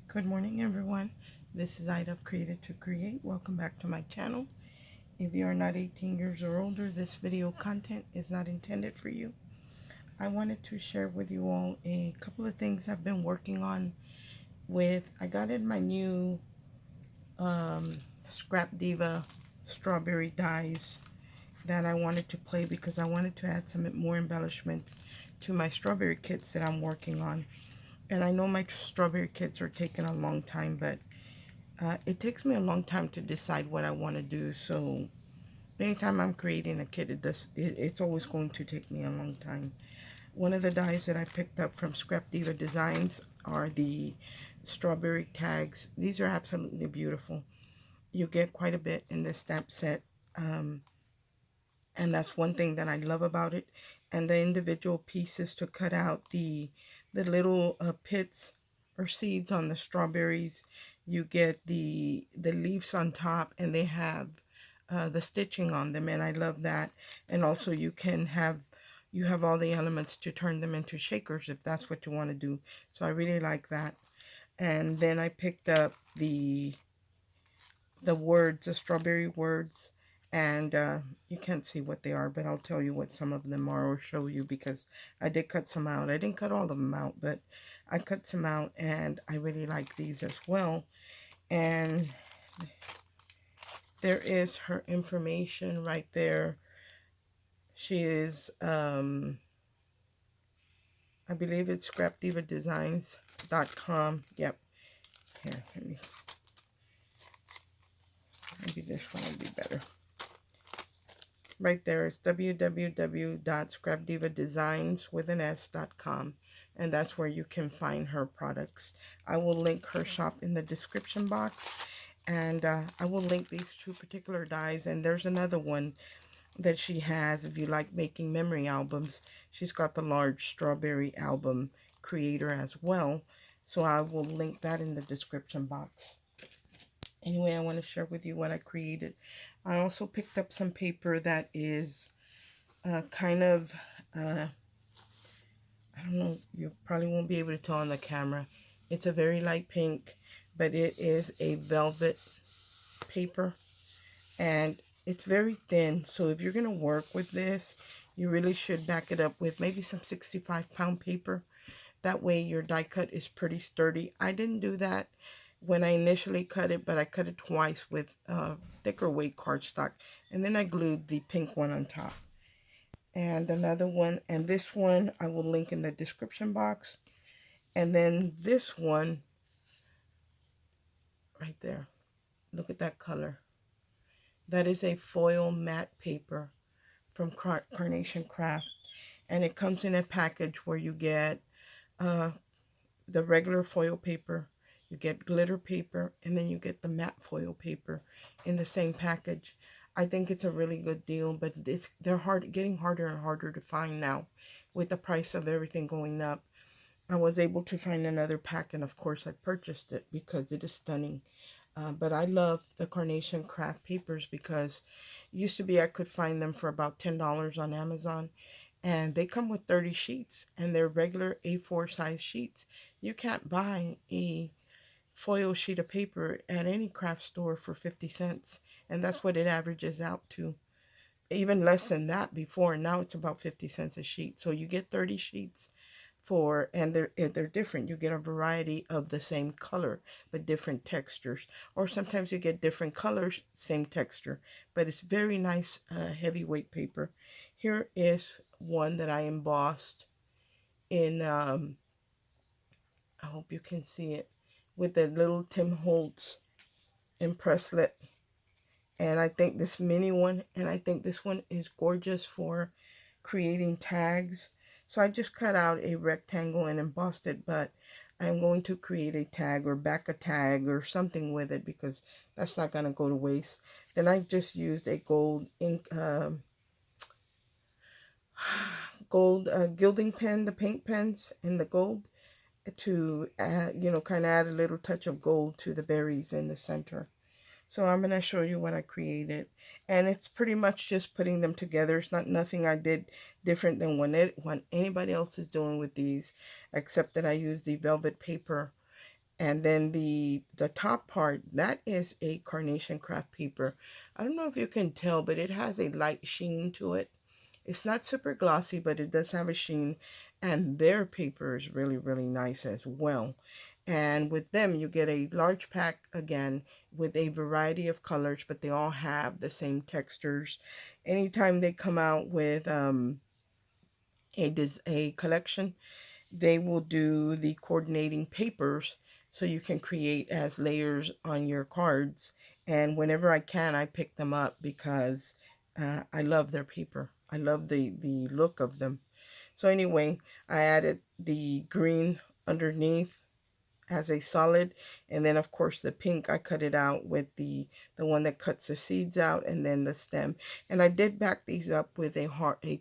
Good morning, everyone. This is Ida of Created to Create. Welcome back to my channel. If you are not 18 years or older, this video content is not intended for you. I wanted to share with you all a couple of things I've been working on I got in my new Scrapdiva strawberry dies that I wanted to play because I wanted to add some more embellishments to my strawberry kits that I'm working on. And I know my strawberry kits are taking a long time, but it takes me a long time to decide what I want to do. So anytime I'm creating a kit, it's always going to take me a long time. One of the dies that I picked up from Scrapdiva Designs are the strawberry tags. These are absolutely beautiful. You get quite a bit in this stamp set. And that's one thing that I love about it. And the individual pieces to cut out the little pits or seeds on the strawberries. You get the leaves on top, and they have the stitching on them, and I love that. And also you have all the elements to turn them into shakers if that's what you want to do. So I really like that. And then I picked up the words, the strawberry words, and you can't see what they are, but I'll tell you what some of them are or show you, because I did cut some out. I didn't cut all of them out, but I cut some out, and I really like these as well. And there is her information right there. She is I believe it's scrapdivadesigns.com. Yep. Here, maybe this one will be better. Right there, it's www.scrapdivadesigns.com, and that's where you can find her products. I will link her shop in the description box, and I will link these two particular dies, and there's another one that she has if you like making memory albums. She's got the large strawberry album creator as well, so I will link that in the description box. Anyway, I want to share with you what I created. I also picked up some paper that is kind of, I don't know, you probably won't be able to tell on the camera. It's a very light pink, but it is a velvet paper, and it's very thin. So if you're going to work with this, you really should back it up with maybe some 65-pound paper. That way your die cut is pretty sturdy. I didn't do that when I initially cut it, but I cut it twice with thicker weight cardstock, and then I glued the pink one on top. And another one, and this one I will link in the description box. And then this one right there, look at that color. That is a foil matte paper from Carnation Craft, and it comes in a package where you get the regular foil paper, you get glitter paper, and then you get the matte foil paper in the same package. I think it's a really good deal, but they're getting harder and harder to find now with the price of everything going up. I was able to find another pack, and of course I purchased it because it is stunning. But I love the Carnation Craft papers because it used to be I could find them for about $10 on Amazon. And they come with 30 sheets, and they're regular A4 size sheets. You can't buy a foil sheet of paper at any craft store for 50 cents. And that's what it averages out to. Even less than that before. Now it's about 50 cents a sheet. So you get 30 sheets and they're different. You get a variety of the same color, but different textures. Or sometimes you get different colors, same texture. But it's very nice heavyweight paper. Here is one that I embossed in, I hope you can see it, with the little Tim Holtz impresslet. And I think this mini one, and I think this one is gorgeous for creating tags. So I just cut out a rectangle and embossed it, but I'm going to create a tag or back a tag or something with it because that's not going to go to waste. Then I just used a gold ink, gilding pen, the paint pens in the gold, to add, kind of add a little touch of gold to the berries in the center. So I'm going to show you what I created. And it's pretty much just putting them together. It's nothing I did different than what anybody else is doing with these, except that I used the velvet paper And then the top part, that is a carnation craft paper. I don't know if you can tell, but it has a light sheen to it. It's not super glossy, but it does have a sheen. And their paper is really, really nice as well. And with them, you get a large pack again with a variety of colors, but they all have the same textures. Anytime they come out with a collection, they will do the coordinating papers so you can create as layers on your cards. And whenever I can, I pick them up because I love their paper. I love the look of them. So anyway, I added the green underneath as a solid, and then of course the pink, I cut it out with the one that cuts the seeds out, and then the stem. And I did back these up with a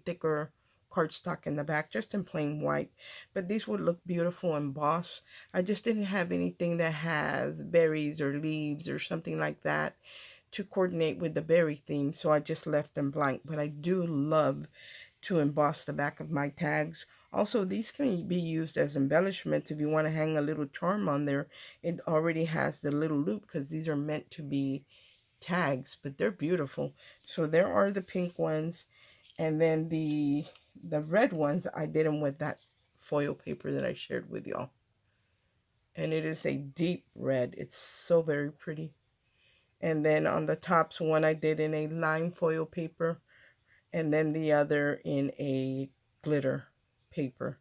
thicker cardstock in the back, just in plain white, but these would look beautiful embossed. I just didn't have anything that has berries or leaves or something like that to coordinate with the berry theme, so I just left them blank. But I do love to emboss the back of my tags. Also, these can be used as embellishments if you want to hang a little charm on there. It already has the little loop because these are meant to be tags, but they're beautiful. So there are the pink ones, and then the red ones, I did them with that foil paper that I shared with y'all. And it is a deep red. It's so very pretty. And then on the tops, one I did in a lime foil paper, and then the other in a glitter paper.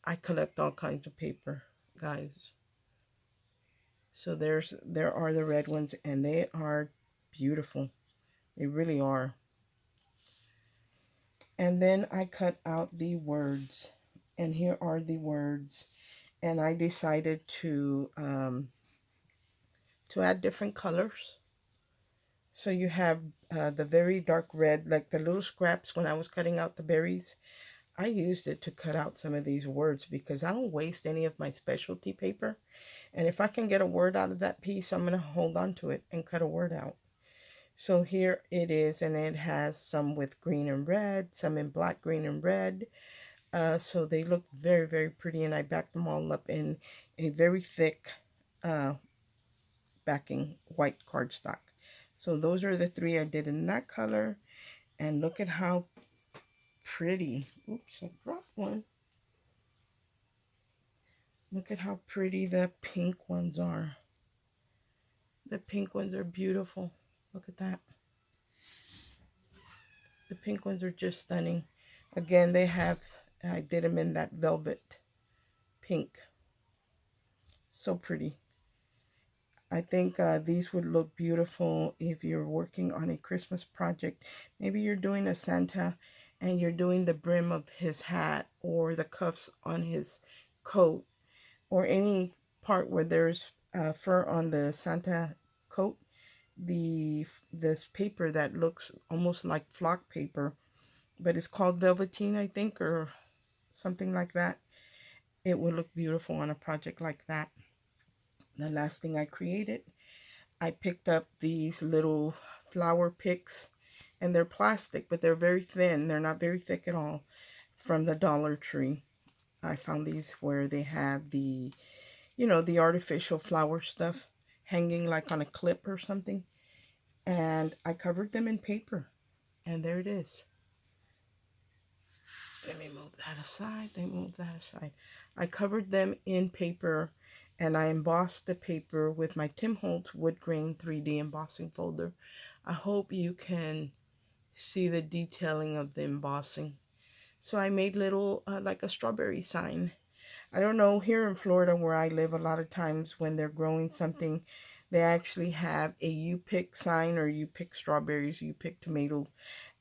I collect all kinds of paper, guys. So there are the red ones, and they are beautiful. They really are. And then I cut out the words, and here are the words. And I decided to add different colors. So you have the very dark red, like the little scraps when I was cutting out the berries. I used it to cut out some of these words because I don't waste any of my specialty paper. And if I can get a word out of that piece, I'm going to hold on to it and cut a word out. So here it is, and it has some with green and red, some in black, green, and red. So they look very, very pretty, and I backed them all up in a very thick backing white cardstock. So those are the three I did in that color, and look at how pretty. Oops, I dropped one. Look at how pretty the pink ones are. The pink ones are beautiful. Look at that. The pink ones are just stunning. Again, I did them in that velvet pink. So pretty. I think these would look beautiful if you're working on a Christmas project. Maybe you're doing a Santa and you're doing the brim of his hat or the cuffs on his coat, or any part where there's fur on the Santa coat. This paper that looks almost like flock paper, but it's called velveteen, I think, or something like that. It would look beautiful on a project like that. The last thing I created, I picked up these little flower picks, and they're plastic, but they're very thin. They're not very thick at all, from the Dollar Tree. I found these where they have the the artificial flower stuff hanging like on a clip or something. And I covered them in paper. And there it is. Let me move that aside. Let me move that aside. I covered them in paper, and I embossed the paper with my Tim Holtz wood grain 3D embossing folder. I hope you can see the detailing of the embossing. So I made little, like a strawberry sign. I don't know, here in Florida where I live, a lot of times when they're growing something, they actually have a you pick sign, or you pick strawberries, you pick tomato.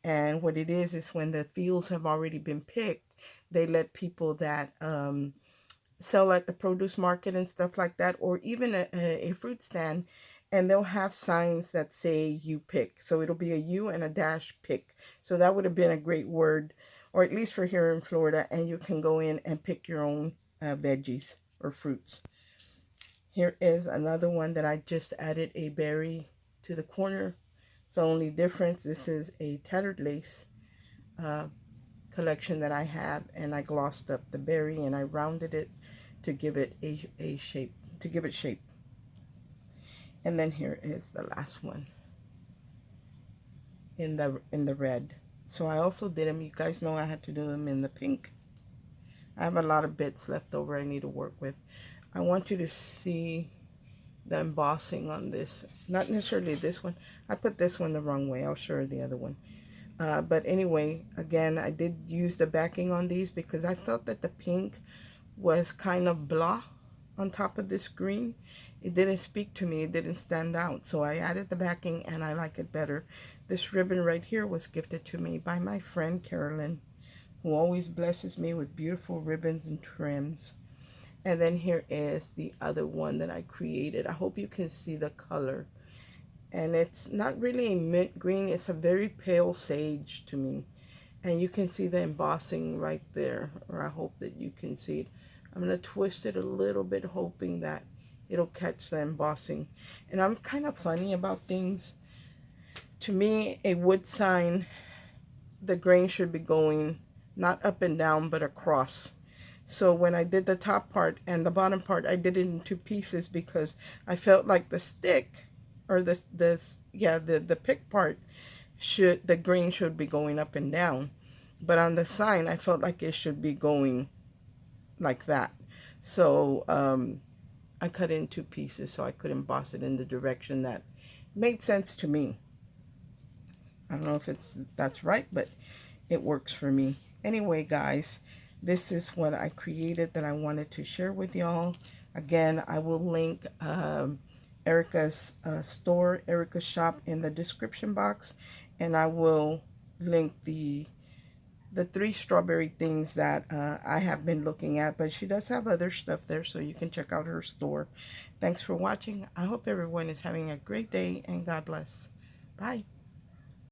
And what it is when the fields have already been picked, they let people that sell at the produce market and stuff like that, or even a fruit stand, and they'll have signs that say you pick. So it'll be a U and a dash pick. So that would have been a great word, or at least for here in Florida, and you can go in and pick your own veggies or fruits. Here is another one that I just added a berry to the corner. It's the only difference. This is a tattered lace collection that I have, and I glossed up the berry and I rounded it to give it a shape to give it shape. And then here is the last one in the red. So I also did them. You guys know I had to do them in the pink. I have a lot of bits left over I need to work with. I want you to see the embossing on this. Not necessarily this one. I put this one the wrong way. I'll show you the other one. But anyway, again, I did use the backing on these because I felt that the pink was kind of blah on top of this green. It didn't speak to me. It didn't stand out. So I added the backing and I like it better. This ribbon right here was gifted to me by my friend Carolyn, who always blesses me with beautiful ribbons and trims. And then here is the other one that I created. I hope you can see the color. And it's not really a mint green. It's a very pale sage to me. And you can see the embossing right there. Or I hope that you can see it. I'm going to twist it a little bit, hoping that it'll catch the embossing. And I'm kind of funny about things. To me, a wood sign, the grain should be going not up and down, but across. So when I did the top part and the bottom part, I did it in two pieces because I felt like the stick, or the pick part, the grain should be going up and down. But on the sign, I felt like it should be going like that. So I cut it in two pieces so I could emboss it in the direction that made sense to me. I don't know if that's right, but it works for me. Anyway, guys, this is what I created that I wanted to share with y'all. Again, I will link Erica's store, Erica's shop, in the description box, and I will link the 3 strawberry things that I have been looking at, but she does have other stuff there, so you can check out her store. Thanks for watching. I hope everyone is having a great day, and God bless. Bye.